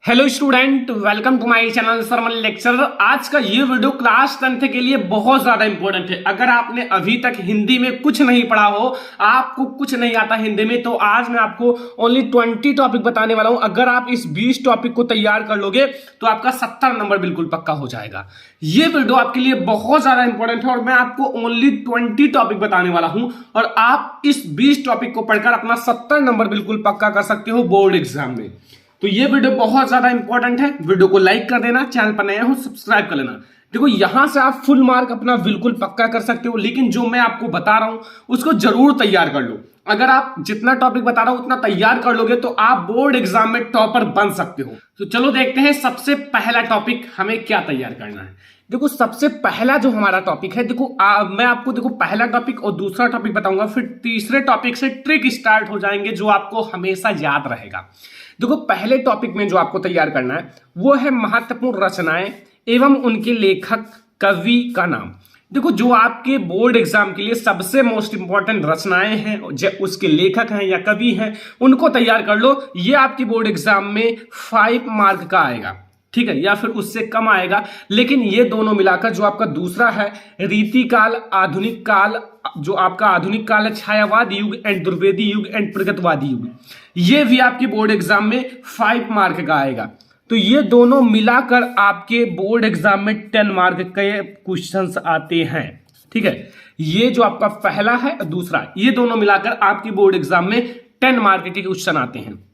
Hello student, welcome to my channel thermal lecture. आज का ये वीडियो क्लास 10th के लिए बहुत ज्यादा इंपॉर्टेंट है। अगर आपने अभी तक हिंदी में कुछ नहीं पढ़ा हो, आपको कुछ नहीं आता हिंदी में, तो आज मैं आपको ओनली 20 टॉपिक बताने वाला हूं। अगर आप इस 20 टॉपिक को तैयार कर लोगे तो आपका 70 नंबर बिल्कुल पक्का हो जाएगा। ये वीडियो आपके लिए बहुत ज्यादा इंपॉर्टेंट है और मैं आपको ओनली 20 टॉपिक बताने वाला हूं और आप इस 20 टॉपिक को पढ़कर अपना 70 नंबर बिल्कुल पक्का कर सकते हो बोर्ड एग्जाम में। तो ये वीडियो बहुत ज्यादा इंपॉर्टेंट है। वीडियो को लाइक कर देना, चैनल पर नया हो सब्सक्राइब कर लेना। देखो, यहां से आप फुल मार्क अपना बिल्कुल पक्का कर सकते हो, लेकिन जो मैं आपको बता रहा हूं उसको जरूर तैयार कर लो। अगर आप जितना टॉपिक बता रहा हूं उतना तैयार कर लोगे तो आप बोर्ड एग्जाम में टॉपर बन सकते हो। तो चलो देखते हैं सबसे पहला टॉपिक हमें क्या तैयार करना है। देखो, सबसे पहला जो हमारा टॉपिक है, मैं आपको पहला टॉपिक और दूसरा टॉपिक बताऊंगा, फिर तीसरे टॉपिक से ट्रिक स्टार्ट हो जाएंगे जो आपको हमेशा याद रहेगा। देखो, पहले टॉपिक में जो आपको तैयार करना है वो है महत्वपूर्ण रचनाएं एवं उनके लेखक कवि का नाम। देखो, जो आपके बोर्ड एग्जाम के लिए सबसे मोस्ट इंपॉर्टेंट रचनाएं हैं, उसके लेखक हैं या कवि हैं, उनको तैयार कर लो। ये आपके बोर्ड एग्जाम में 5 मार्क का आएगा, ठीक है, या फिर उससे कम आएगा। लेकिन ये दोनों मिलाकर जो आपका दूसरा है रीतिकाल, आधुनिक काल, जो आपका आधुनिक काल है, छायावाद युग एंड दुर्वेदी युग एंड प्रगतवादी युग, ये भी आपके बोर्ड एग्जाम में 5 मार्क का आएगा। तो ये दोनों मिलाकर आपके बोर्ड एग्जाम में 10 मार्क के क्वेश्चंस आते हैं, ठीक है। ये जो आपका पहला है दूसरा, ये दोनों मिलाकर आपके बोर्ड एग्जाम में 10 मार्क के क्वेश्चन आते हैं।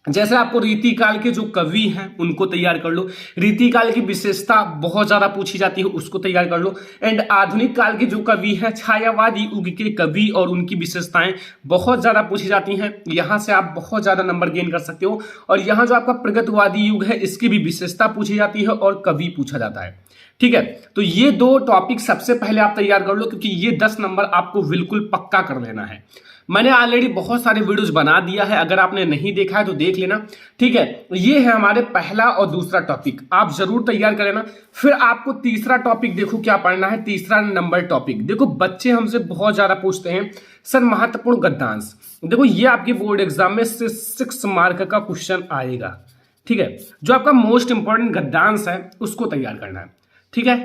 जैसे आपको रीतिकाल के जो कवि हैं उनको तैयार कर लो, रीतिकाल की विशेषता बहुत ज्यादा पूछी जाती है, उसको तैयार कर लो। एंड आधुनिक काल के जो कवि हैं, छायावादी युग के कवि और उनकी विशेषताएं बहुत ज्यादा पूछी जाती हैं, यहां से आप बहुत ज्यादा नंबर गेन कर सकते हो। और यहाँ जो आपका प्रगतवादी युग है, इसकी भी विशेषता पूछी जाती है और कवि पूछा जाता है, ठीक है। तो ये दो टॉपिक सबसे पहले आप तैयार कर लो, क्योंकि ये 10 नंबर आपको बिल्कुल पक्का कर लेना है। मैंने ऑलरेडी बहुत सारे वीडियोस बना दिया है, अगर आपने नहीं देखा है तो देख लेना, ठीक है। ये है हमारे पहला और दूसरा टॉपिक, आप जरूर तैयार कर लेना। फिर आपको तीसरा टॉपिक देखो क्या पढ़ना है, तीसरा नंबर टॉपिक। देखो, बच्चे हमसे बहुत ज्यादा पूछते हैं सर महत्वपूर्ण गद्यांश। देखो, ये आपके बोर्ड एग्जाम में 6 मार्क का क्वेश्चन आएगा, ठीक है। जो आपका मोस्ट इंपॉर्टेंट गद्यांश है उसको तैयार करना है, ठीक है।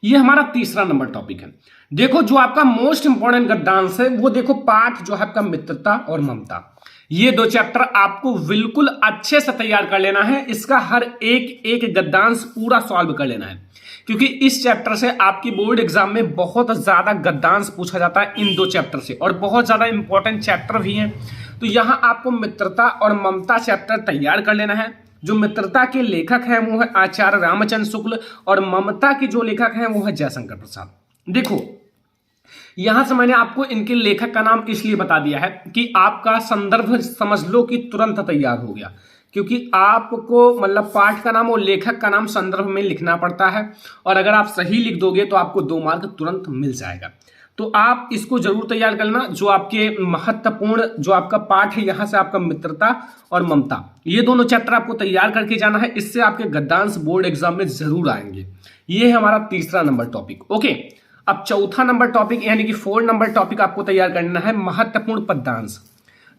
ये हमारा तीसरा नंबर टॉपिक है। देखो, जो आपका मोस्ट इंपॉर्टेंट गद्यांश है वो देखो, पाठ जो है आपका मित्रता और ममता, ये 2 चैप्टर आपको बिल्कुल अच्छे से तैयार कर लेना है। इसका हर एक गद्यांश पूरा सॉल्व कर लेना है, क्योंकि इस चैप्टर से आपकी बोर्ड एग्जाम में बहुत ज्यादा गद्यांश पूछा जाता है इन 2 चैप्टर से, और बहुत ज्यादा इंपॉर्टेंट चैप्टर भी हैं। तो यहां आपको मित्रता और ममता चैप्टर तैयार कर लेना है। जो मित्रता के लेखक हैं वो है आचार्य रामचंद्र शुक्ल और ममता के जो लेखक हैं वो है जयशंकर प्रसाद। देखो, यहां से मैंने आपको इनके लेखक का नाम इसलिए बता दिया है कि आपका संदर्भ समझ लो कि तुरंत तैयार हो गया, क्योंकि आपको मतलब पाठ का नाम और लेखक का नाम संदर्भ में लिखना पड़ता है, और अगर आप सही लिख दोगे तो आपको 2 मार्क तुरंत मिल जाएगा। तो आप इसको जरूर तैयार कर लेना। जो आपके महत्वपूर्ण जो आपका पाठ है, यहां से आपका मित्रता और ममता, ये दोनों चैप्टर आपको तैयार करके जाना है, इससे आपके गद्यांश बोर्ड एग्जाम में जरूर आएंगे। ये है हमारा तीसरा नंबर टॉपिक, ओके। अब चौथा नंबर टॉपिक यानी कि 4 नंबर टॉपिक आपको तैयार करना है, महत्वपूर्ण पद्यांश।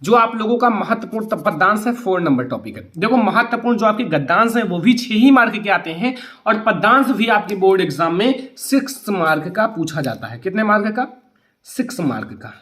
जो आप लोगों का महत्वपूर्ण पद्यांश है 4 नंबर टॉपिक है। देखो, महत्वपूर्ण जो आपके गद्यांश है वो भी 6 ही मार्क के आते हैं, और पद्यांश भी आपके बोर्ड एग्जाम में 6 मार्क का पूछा जाता है। कितने मार्क का? 6 मार्क का।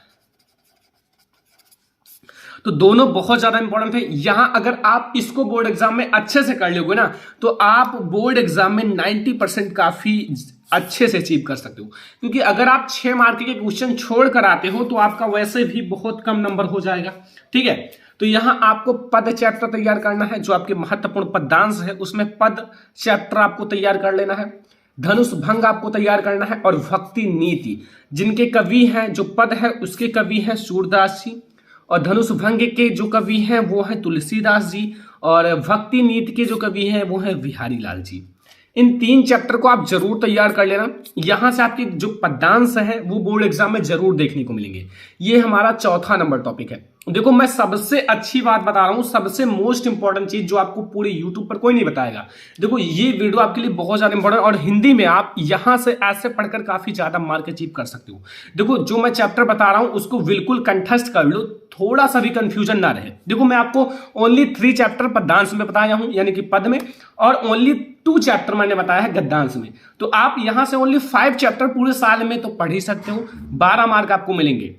तो दोनों बहुत ज्यादा इंपॉर्टेंट है। यहां अगर आप इसको बोर्ड एग्जाम में अच्छे से कर लोगे ना, तो आप बोर्ड एग्जाम में 90% काफी अच्छे से अचीव कर सकते हो। क्योंकि अगर आप 6 मार्क के क्वेश्चन छोड़ कर आते हो तो आपका वैसे भी बहुत कम नंबर हो जाएगा, ठीक है। तो यहां आपको पद चैप्टर तैयार करना है। जो आपके महत्वपूर्ण पद्यांश है उसमें पद चैप्टर आपको तैयार कर लेना है। धनुष भंग आपको तैयार करना है, और भक्ति नीति, जिनके कवि हैं, जो पद है उसके कवि हैं सूरदास जी, और धनुष भंग के जो कवि हैं वो है तुलसीदास जी, और भक्ति नीति के जो कवि हैं वो है बिहारी लाल जी। इन 3 चैप्टर को आप जरूर तैयार कर लेना। यहां से आपके जो पद्यांश है वो बोर्ड एग्जाम में जरूर देखने को मिलेंगे। ये हमारा चौथा नंबर टॉपिक है, देखो मैं सबसे अच्छी बात बता रहा हूं, सबसे मोस्ट इंपॉर्टेंट चीज जो आपको पूरे यूट्यूब पर कोई नहीं बताएगा। देखो ये वीडियो आपके लिए बहुत ज्यादा इंपॉर्टेंट, और हिंदी में आप यहां से ऐसे पढ़कर काफी ज्यादा मार्क अचीव कर सकते हो। देखो जो मैं चैप्टर बता रहा हूं उसको बिल्कुल कंठस्थ कर लो, थोड़ा सा भी कंफ्यूजन ना रहे। देखो मैं आपको ओनली 3 चैप्टर पद्यांश में बताया हूं, यानी कि पद में, और ओनली 2 चैप्टर मैंने बताया है गद्यांश में। तो आप यहां से ओनली 5 चैप्टर पूरे साल में तो पढ़ ही सकते हो, 12 मार्क आपको मिलेंगे।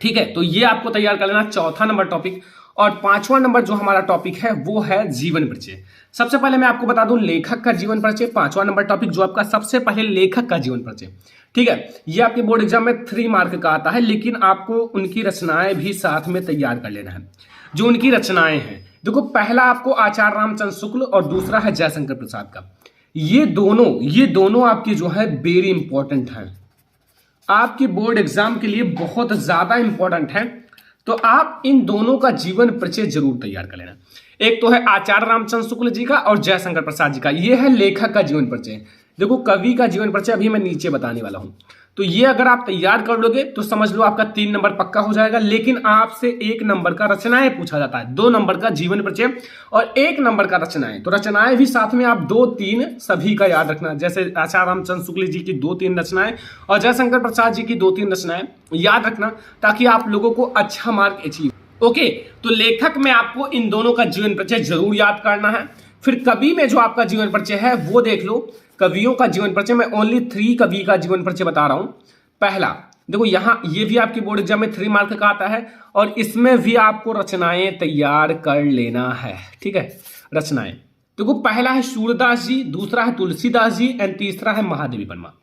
ठीक है, तो ये आपको तैयार कर लेना, चौथा नंबर टॉपिक। और 5वां नंबर जो हमारा टॉपिक है वो है जीवन परिचय। सबसे पहले मैं आपको बता दूं लेखक का जीवन परिचय, 5वां नंबर टॉपिक जो आपका सबसे पहले लेखक का जीवन परिचय। ठीक है, ये आपके बोर्ड एग्जाम में 3 मार्क का आता है, लेकिन आपको उनकी रचनाएं भी साथ में तैयार कर लेना है। जो उनकी रचनाएं हैं, देखो पहला आपको आचार्य रामचंद्र शुक्ल और दूसरा है जयशंकर प्रसाद का। ये दोनों आपकी जो है वेरी इंपॉर्टेंट है, आपके बोर्ड एग्जाम के लिए बहुत ज्यादा इंपॉर्टेंट है। तो आप इन दोनों का जीवन परिचय जरूर तैयार कर लेना। एक तो है आचार्य रामचंद्र शुक्ल जी का और जयशंकर प्रसाद जी का, ये है लेखक का जीवन परिचय। देखो कवि का जीवन परिचय अभी मैं नीचे बताने वाला हूं, तो ये अगर आप तैयार कर लोगे तो समझ लो आपका 3 नंबर पक्का हो जाएगा। लेकिन आपसे 1 नंबर का रचनाएं पूछा जाता है, 2 नंबर का जीवन परिचय और 1 नंबर का रचनाएं। तो रचनाएं भी साथ में आप 2-3 सभी का याद रखना, जैसे आचार्य रामचंद्र शुक्ल जी की 2-3 रचनाएं और जयशंकर प्रसाद जी की 2-3 रचनाएं याद रखना, ताकि आप लोगों को अच्छा मार्क अचीव। ओके, तो लेखक में आपको इन दोनों का जीवन परिचय जरूर याद करना है। फिर कवि में जो आपका जीवन परिचय है वो देख लो। कवियों का जीवन परिचय मैं ओनली 3 कवि का जीवन परिचय बता रहा हूं। पहला देखो यहां ये भी आपके बोर्ड एग्जाम में 3 मार्क का आता है, और इसमें भी आपको रचनाएं तैयार कर लेना है। ठीक है, रचनाएं देखो पहला है सूरदास जी, दूसरा है तुलसीदास जी एंड तीसरा है महादेवी वर्मा।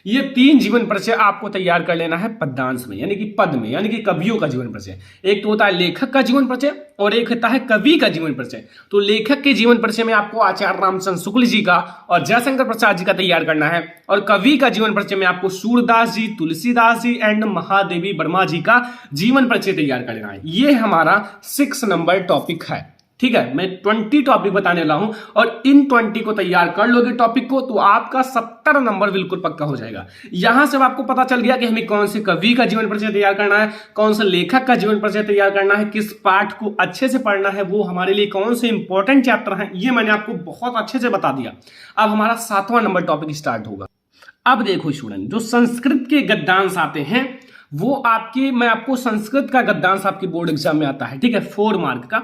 ये 3 जीवन परिचय आपको तैयार कर लेना है पद्यांश में, यानी कि पद में, यानी कि कवियों का जीवन परिचय। एक तो होता है लेखक का जीवन परिचय और एक होता है कवि का जीवन परिचय। तो लेखक के जीवन परिचय में आपको आचार्य रामचंद्र शुक्ल जी का और जयशंकर प्रसाद जी का तैयार करना है, और कवि का जीवन परिचय में आपको सूरदास जी, तुलसीदास जी एंड महादेवी वर्मा जी का जीवन परिचय तैयार कर लेना है। ये हमारा 6 नंबर टॉपिक है। ठीक है, मैं 20 टॉपिक बताने वाला हूं, और इन 20 को तैयार कर लोगे टॉपिक को तो आपका 70 नंबर बिल्कुल पक्का हो जाएगा। यहां से आपको पता चल गया कि हमें कौन से कवि का जीवन परिचय तैयार करना है, कौन से लेखक का जीवन परिचय तैयार करना है, किस पाठ को अच्छे से पढ़ना है, वो हमारे लिए कौन से इंपॉर्टेंट चैप्टर हैं, ये मैंने आपको बहुत अच्छे से बता दिया। अब हमारा 7वां नंबर टॉपिक स्टार्ट होगा। अब देखो स्टूडेंट, जो संस्कृत के गद्यांश आते हैं वो मैं आपको संस्कृत का गद्यांश आपके बोर्ड एग्जाम में आता है। ठीक है, 4 मार्क का।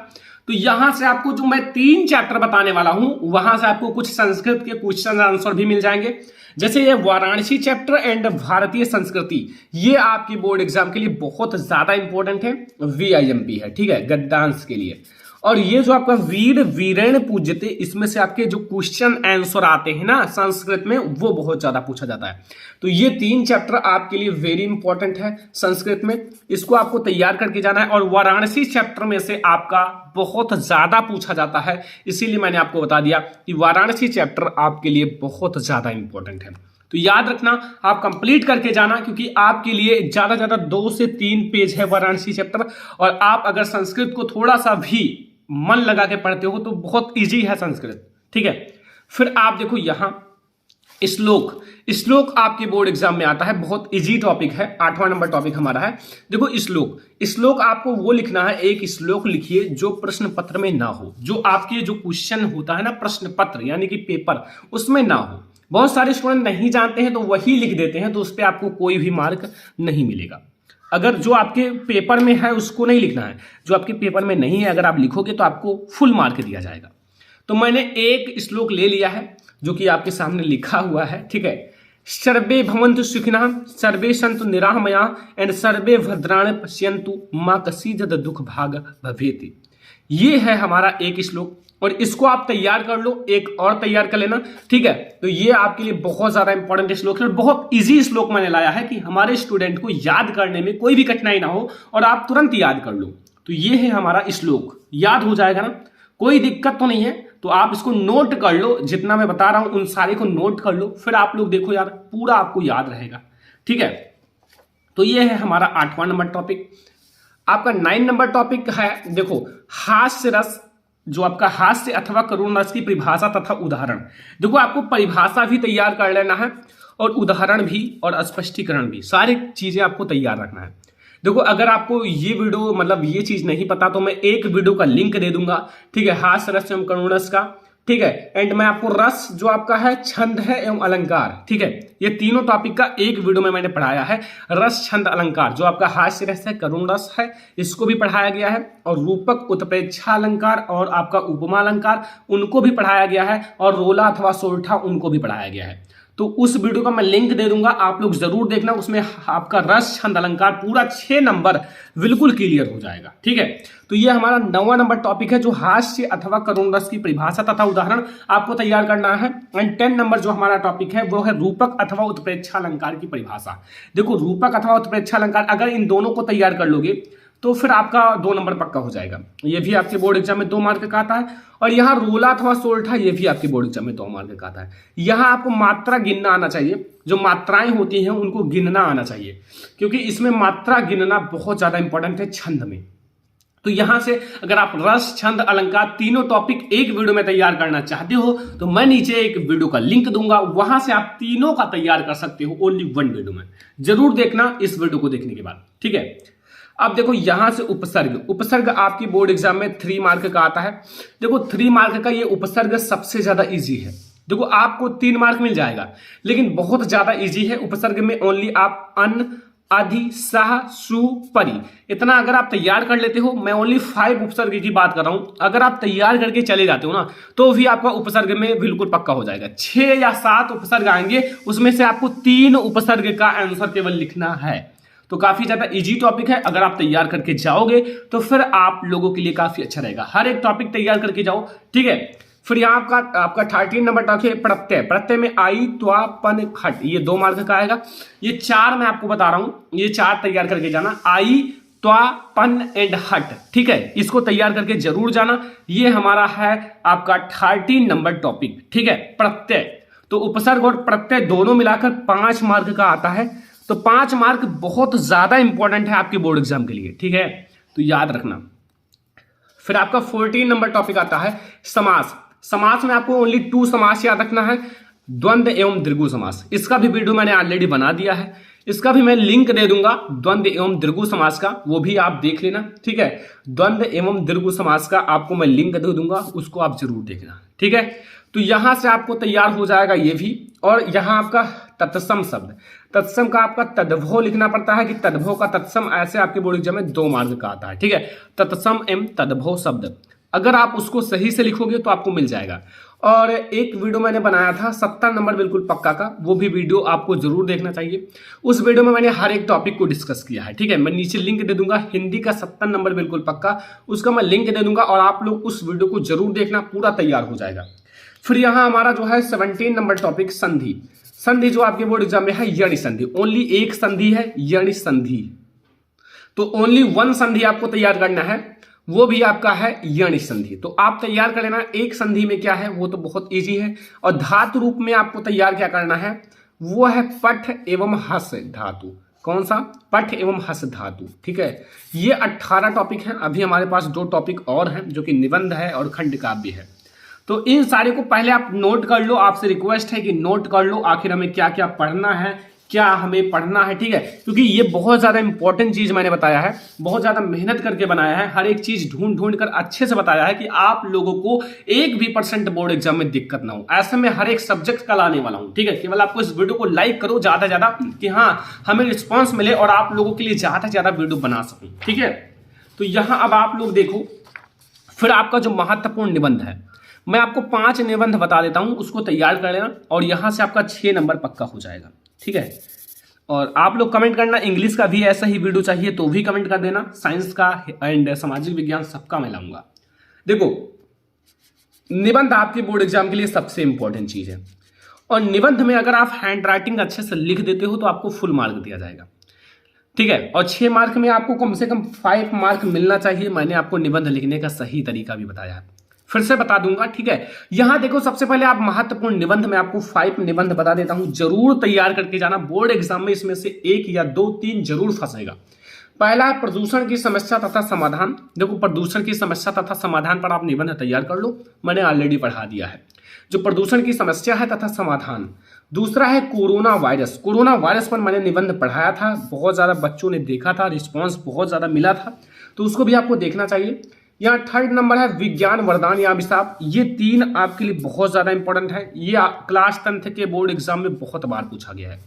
तो यहां से आपको जो मैं 3 चैप्टर बताने वाला हूं वहां से आपको कुछ संस्कृत के क्वेश्चन आंसर भी मिल जाएंगे, जैसे ये वाराणसी चैप्टर एंड भारतीय संस्कृति। ये आपके बोर्ड एग्जाम के लिए बहुत ज्यादा इंपॉर्टेंट है, VIMP है। ठीक है, गद्यांश के लिए। और ये जो आपका वीर वीरेण पूज्यते, इसमें से आपके जो क्वेश्चन आंसर आते हैं ना संस्कृत में, वो बहुत ज्यादा पूछा जाता है। तो ये 3 चैप्टर आपके लिए वेरी इंपॉर्टेंट है संस्कृत में, इसको आपको तैयार करके जाना है। और वाराणसी चैप्टर में से आपका बहुत ज्यादा पूछा जाता है, इसीलिए मैंने आपको बता दिया कि वाराणसी चैप्टर आपके लिए बहुत ज्यादा इंपॉर्टेंट है। तो याद रखना, आप कंप्लीट करके जाना, क्योंकि आपके लिए ज्यादा से ज्यादा 2 से 3 पेज है वाराणसी चैप्टर, और आप अगर संस्कृत को थोड़ा सा भी मन लगा के पढ़ते हो तो बहुत इजी है संस्कृत। ठीक है, फिर आप देखो यहां श्लोक आपके बोर्ड एग्जाम में आता है, बहुत इजी टॉपिक है, 8वां नंबर टॉपिक हमारा है। देखो श्लोक आपको वो लिखना है, एक श्लोक लिखिए जो प्रश्न पत्र में ना हो, जो आपके जो क्वेश्चन होता है ना प्रश्न पत्र यानी कि पेपर, उसमें ना हो। बहुत सारे स्टूडेंट नहीं जानते हैं तो वही लिख देते हैं, तो उस पर आपको कोई भी मार्क नहीं मिलेगा। अगर जो आपके पेपर में है उसको नहीं लिखना है, जो आपके पेपर में नहीं है अगर आप लिखोगे तो आपको फुल मार्क दिया जाएगा। तो मैंने एक श्लोक ले लिया है जो कि आपके सामने लिखा हुआ है। ठीक है, सर्वे भवन्तु सुखिनः, सर्वे सन्तु निरामया एंड सर्वे भद्राणि पश्यन्तु मा कश्चित् दुःख भाग भवेत्। ये है हमारा एक श्लोक, और इसको आप तैयार कर लो, एक और तैयार कर लेना। ठीक है, तो ये आपके लिए बहुत ज्यादा इंपॉर्टेंट श्लोक है, और बहुत इजी श्लोक मैंने लाया है कि हमारे स्टूडेंट को याद करने में कोई भी कठिनाई ना हो और आप तुरंत याद कर लो। तो ये है हमारा श्लोक, याद हो जाएगा ना, कोई दिक्कत तो नहीं है। तो आप इसको नोट कर लो, जितना मैं बता रहा हूं उन सारे को नोट कर लो, फिर आप लोग देखो यार पूरा आपको याद रहेगा। ठीक है, तो ये है हमारा 8वां नंबर टॉपिक। आपका 9 नंबर टॉपिक है, देखो हास्य रस, जो आपका हास्य अथवा करुण रस की परिभाषा तथा उदाहरण। देखो आपको परिभाषा भी तैयार कर लेना है और उदाहरण भी और स्पष्टीकरण भी, सारी चीजें आपको तैयार रखना है। देखो अगर आपको ये वीडियो मतलब ये चीज नहीं पता तो मैं एक वीडियो का लिंक दे दूंगा, ठीक है, हास्य रस एवं करुण रस का, ठीक है। एंड मैं आपको रस जो आपका है, छंद है एवं अलंकार, ठीक है, ये तीनों टॉपिक का एक वीडियो में मैंने पढ़ाया है। रस छंद अलंकार जो आपका हास्य रस है, करुण रस है, इसको भी पढ़ाया गया है, और रूपक उत्प्रेक्षा अलंकार और आपका उपमा अलंकार उनको भी पढ़ाया गया है, और रोला अथवा सोरठा उनको भी पढ़ाया गया है। तो उस वीडियो का मैं लिंक दे दूंगा, आप लोग जरूर देखना, उसमें आपका रस छंद अलंकार पूरा 6 नंबर बिल्कुल क्लियर हो जाएगा, ठीक है। तो ये हमारा 9वां नंबर टॉपिक है जो हास्य अथवा करुण रस की परिभाषा तथा उदाहरण आपको तैयार करना है। एंड 10 नंबर जो हमारा टॉपिक है वो है रूपक अथवा उत्प्रेक्षा अलंकार की परिभाषा। देखो रूपक अथवा उत्प्रेक्षा अलंकार अगर इन दोनों को तैयार कर लोगे तो फिर आपका 2 नंबर पक्का हो जाएगा। ये भी आपके बोर्ड एग्जाम में 2 मार्क का आता है, और यहाँ रोला अथवा सोरठा ये भी आपके बोर्ड एग्जाम में 2 मार्क का आता है। यहाँ आपको मात्रा गिनना आना चाहिए, जो मात्राएं होती हैं उनको गिनना आना चाहिए, क्योंकि इसमें मात्रा गिनना बहुत ज्यादा इंपॉर्टेंट है छंद में। तो यहां से अगर आप रस छंद अलंकार तीनों टॉपिक एक वीडियो में तैयार करना चाहते हो तो मैं नीचे एक वीडियो का लिंक दूंगा, वहां से आप तीनों का तैयार कर सकते हो ओनली 1 वीडियो में। जरूर देखना इस वीडियो को देखने के बाद, ठीक है। अब देखो यहां से उपसर्ग आपकी बोर्ड एग्जाम में 3 मार्क का आता है। देखो 3 मार्क का ये उपसर्ग सबसे ज्यादा इजी है। देखो आपको 3 मार्क मिल जाएगा, लेकिन बहुत ज्यादा इजी है उपसर्ग में। ओनली आप अन, अधि, सह, सु, परि इतना अगर आप तैयार कर लेते हो, मैं ओनली 5 उपसर्ग की बात कर रहा हूं, अगर आप तैयार करके चले जाते हो ना तो भी आपका उपसर्ग में बिल्कुल पक्का हो जाएगा। 6 या 7 उपसर्ग आएंगे, उसमें से आपको 3 उपसर्ग का आंसर केवल लिखना है। तो काफी ज्यादा इजी टॉपिक है, अगर आप तैयार करके जाओगे तो फिर आप लोगों के लिए काफी अच्छा रहेगा। हर एक टॉपिक तैयार करके जाओ, ठीक है। फिर यहाँ आपका 13 नंबर टॉपिक है प्रत्यय। प्रत्यय में आई, त्वा, पन, हट, ये 2 मार्क का आएगा। ये 4 मैं आपको बता रहा हूं, ये 4 तैयार करके जाना, आई, त्वा, पन एंड हट, ठीक है, इसको तैयार करके जरूर जाना। ये हमारा है आपका 13 नंबर टॉपिक, ठीक है, प्रत्यय। तो उपसर्ग और प्रत्यय दोनों मिलाकर 5 मार्क का आता है। तो 5 मार्क बहुत ज्यादा इंपॉर्टेंट है आपके बोर्ड एग्जाम के लिए, ठीक है, तो याद रखना। फिर आपका 14 नंबर टॉपिक आता है समास। समास में आपको ओनली 2 समास याद रखना है, द्वंद्व एवं दीर्घु समास। इसका भी वीडियो मैंने ऑलरेडी बना दिया है, इसका भी मैं लिंक दे दूंगा, द्वंद्व एवं दीर्घु समास का, वो भी आप देख लेना, ठीक है। द्वंद्व एवं दीर्घु समास का आपको मैं लिंक दे दूंगा, उसको आप जरूर देखना, ठीक है। तो यहां से आपको तैयार हो जाएगा ये भी। और यहां आपका तत्सम शब्द, तत्सम का आपका तद्भव लिखना पड़ता है कि तद्भव का तत्सम, ऐसे आपके बोर्ड एग्जाम में 2 मार्क का आता है, ठीक है। तत्सम एवं तद्भव शब्द अगर आप उसको सही से लिखोगे तो आपको मिल जाएगा। और एक वीडियो मैंने बनाया था 70 नंबर बिल्कुल पक्का का, वो भी वीडियो आपको जरूर देखना चाहिए। उस वीडियो में मैंने हर एक टॉपिक को डिस्कस किया है, ठीक है। मैं नीचे लिंक दे दूंगा, हिंदी का 70 नंबर बिल्कुल पक्का, उसका मैं लिंक दे दूंगा, और आप लोग उस वीडियो को जरूर देखना, पूरा तैयार हो जाएगा। फिर यहां हमारा जो है 17 नंबर टॉपिक संधि। संधि जो आपके बोर्ड एग्जाम में है यणि संधि, ओनली एक संधि है यणि संधि। तो ओनली 1 संधि आपको तैयार करना है, वो भी आपका है यणि संधि। तो आप तैयार कर लेना एक संधि में क्या है, वो तो बहुत इजी है। और धातु रूप में आपको तैयार क्या करना है, वो है पठ एवं हस धातु। कौन सा, पठ एवं हस धातु, ठीक है। ये 18 टॉपिक है। अभी हमारे पास 2 टॉपिक और हैं जो कि निबंध है और खंड काव्य है। तो इन सारे को पहले आप नोट कर लो, आपसे रिक्वेस्ट है कि नोट कर लो आखिर हमें क्या क्या पढ़ना है, क्या हमें पढ़ना है, ठीक है। क्योंकि ये बहुत ज्यादा इंपॉर्टेंट चीज मैंने बताया है, बहुत ज्यादा मेहनत करके बनाया है, हर एक चीज ढूंढ कर अच्छे से बताया है कि आप लोगों को 1 भी % बोर्ड एग्जाम में दिक्कत ना हो। ऐसे में हर एक सब्जेक्ट का लाने वाला हूं, ठीक है। केवल आपको इस वीडियो को लाइक करो ज्यादा से ज्यादा, कि हाँ हमें रिस्पॉन्स मिले और आप लोगों के लिए ज्यादा से ज्यादा वीडियो बना सकूं, ठीक है। तो यहां अब आप लोग देखो, फिर आपका जो महत्वपूर्ण निबंध है, मैं आपको 5 निबंध बता देता हूं, उसको तैयार कर लेना, और यहां से आपका 6 नंबर पक्का हो जाएगा, ठीक है। और आप लोग कमेंट करना, इंग्लिश का भी ऐसा ही वीडियो चाहिए तो भी कमेंट कर देना, साइंस का एंड सामाजिक विज्ञान सबका मैं लाऊंगा। देखो निबंध आपके बोर्ड एग्जाम के लिए सबसे इंपॉर्टेंट चीज है, और निबंध में अगर आप हैंड राइटिंग अच्छे से लिख देते हो तो आपको फुल मार्क दिया जाएगा, ठीक है। और 6 मार्क में आपको कम से कम 5 मार्क मिलना चाहिए। मैंने आपको निबंध लिखने का सही तरीका भी बताया है, फिर से बता दूंगा, ठीक है। यहां देखो सबसे पहले आप महत्वपूर्ण निबंध में आपको 5 निबंध बता देता हूं, जरूर तैयार करके जाना। बोर्ड एग्जाम में इसमें से 1 या 2, 3 जरूर फंसेगा। पहला है प्रदूषण की समस्या तथा समाधान। देखो, प्रदूषण की समस्या तथा समाधान पर आप निबंध तैयार कर लो, मैंने ऑलरेडी पढ़ा दिया है जो प्रदूषण की समस्या है तथा समाधान। दूसरा है कोरोना वायरस। कोरोना वायरस पर मैंने निबंध पढ़ाया था, बहुत ज़्यादा बच्चों ने देखा था, रिस्पॉन्स बहुत ज़्यादा मिला था, तो उसको भी आपको देखना चाहिए। यहाँ थर्ड नंबर है विज्ञान वरदान या अभिशाप। ये 3 आपके लिए बहुत ज़्यादा इंपॉर्टेंट है, ये क्लास 10th के बोर्ड एग्जाम में बहुत बार पूछा गया है।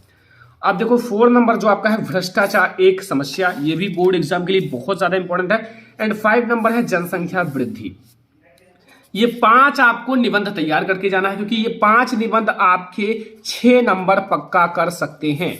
अब देखो 4 नंबर जो आपका है भ्रष्टाचार एक समस्या, ये भी बोर्ड एग्जाम के लिए बहुत ज़्यादा इंपॉर्टेंट है। एंड 5 नंबर है जनसंख्या वृद्धि। ये 5 आपको निबंध तैयार करके जाना है, क्योंकि ये 5 निबंध आपके 6 नंबर पक्का कर सकते हैं।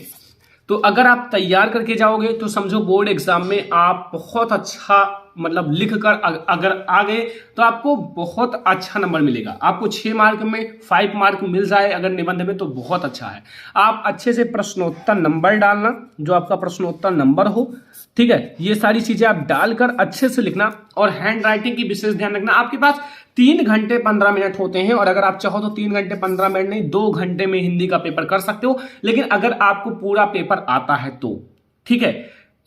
तो अगर आप तैयार करके जाओगे तो समझो बोर्ड एग्जाम में आप बहुत अच्छा मतलब लिख कर अगर आ गए तो आपको बहुत अच्छा नंबर मिलेगा। आपको 6 मार्क में 5 मार्क मिल जाए अगर निबंध में तो बहुत अच्छा है। आप अच्छे से प्रश्नोत्तर नंबर डालना, जो आपका प्रश्नोत्तर नंबर हो, ठीक है, ये सारी चीजें आप डालकर अच्छे से लिखना। और हैंड राइटिंग की विशेष ध्यान रखना। आपके पास 3 घंटे 15 मिनट होते हैं, और अगर आप चाहो तो 3 घंटे 15 मिनट नहीं 2 घंटे में हिंदी का पेपर कर सकते हो, लेकिन अगर आपको पूरा पेपर आता है तो ठीक है।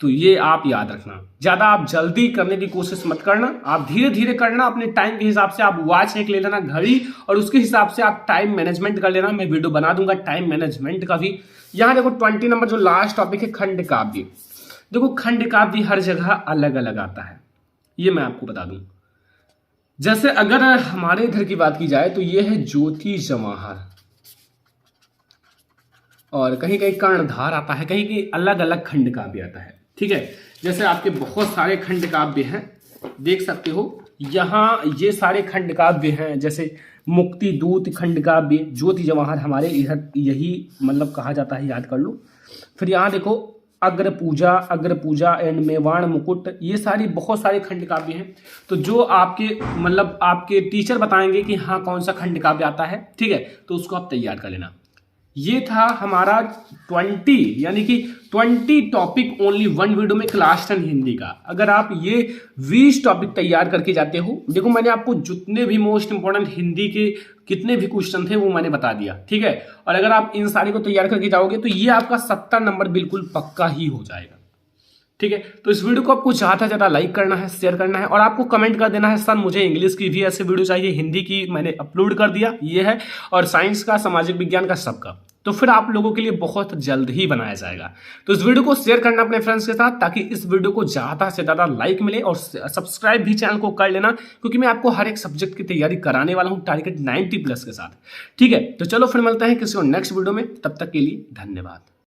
तो ये आप याद रखना, ज्यादा आप जल्दी करने की कोशिश मत करना, आप धीरे धीरे करना। अपने टाइम के हिसाब से आप वॉच एक ले लेना घड़ी, और उसके हिसाब से आप टाइम मैनेजमेंट कर लेना। मैं वीडियो बना दूंगा टाइम मैनेजमेंट का भी। यहाँ देखो 20 नंबर जो लास्ट टॉपिक है खंड काव्य। देखो खंड काव्य हर जगह अलग अलग आता है, ये मैं आपको बता दूं। जैसे अगर हमारे इधर की बात की जाए तो ये है ज्योति जवाहर, और कहीं कहीं कर्णधार आता है, कहीं कहीं अलग अलग खंड काव्य आता है, ठीक है। जैसे आपके बहुत सारे खंड काव्य हैं, देख सकते हो यहाँ ये सारे खंड काव्य हैं। जैसे मुक्ति दूत खंड काव्य, ज्योति जवाहर हमारे इधर यही मतलब कहा जाता है, याद कर लो। फिर यहाँ देखो अग्र पूजा एंड मेवाड़ मुकुट, ये सारी बहुत सारे खंड काव्य हैं। तो जो आपके मतलब आपके टीचर बताएंगे कि हाँ कौन सा खंड काव्य आता है, ठीक है, तो उसको आप तैयार कर लेना। ये था हमारा 20 यानी कि 20 टॉपिक ओनली 1 वीडियो में क्लास 10 हिंदी का। अगर आप ये 20 टॉपिक तैयार करके जाते हो, देखो मैंने आपको जितने भी मोस्ट इंपॉर्टेंट हिंदी के कितने भी क्वेश्चन थे वो मैंने बता दिया, ठीक है। और अगर आप इन सारी को तैयार करके जाओगे तो ये आपका 70 नंबर बिल्कुल पक्का ही हो जाएगा, ठीक है। तो इस वीडियो को आपको ज़्यादा लाइक करना है, शेयर करना है, और आपको कमेंट कर देना है सर मुझे इंग्लिश की भी ऐसे वीडियो चाहिए, हिंदी की मैंने अपलोड कर दिया ये है, और साइंस का सामाजिक विज्ञान का सबका, तो फिर आप लोगों के लिए बहुत जल्द ही बनाया जाएगा। तो इस वीडियो को शेयर करना अपने फ्रेंड्स के साथ, ताकि इस वीडियो को ज़्यादा से ज़्यादा लाइक मिले, और सब्सक्राइब भी चैनल को कर लेना, क्योंकि मैं आपको हर एक सब्जेक्ट की तैयारी कराने वाला हूँ टारगेट 90+ के साथ, ठीक है। तो चलो फिर मिलते हैं किसी और नेक्स्ट वीडियो में, तब तक के लिए धन्यवाद।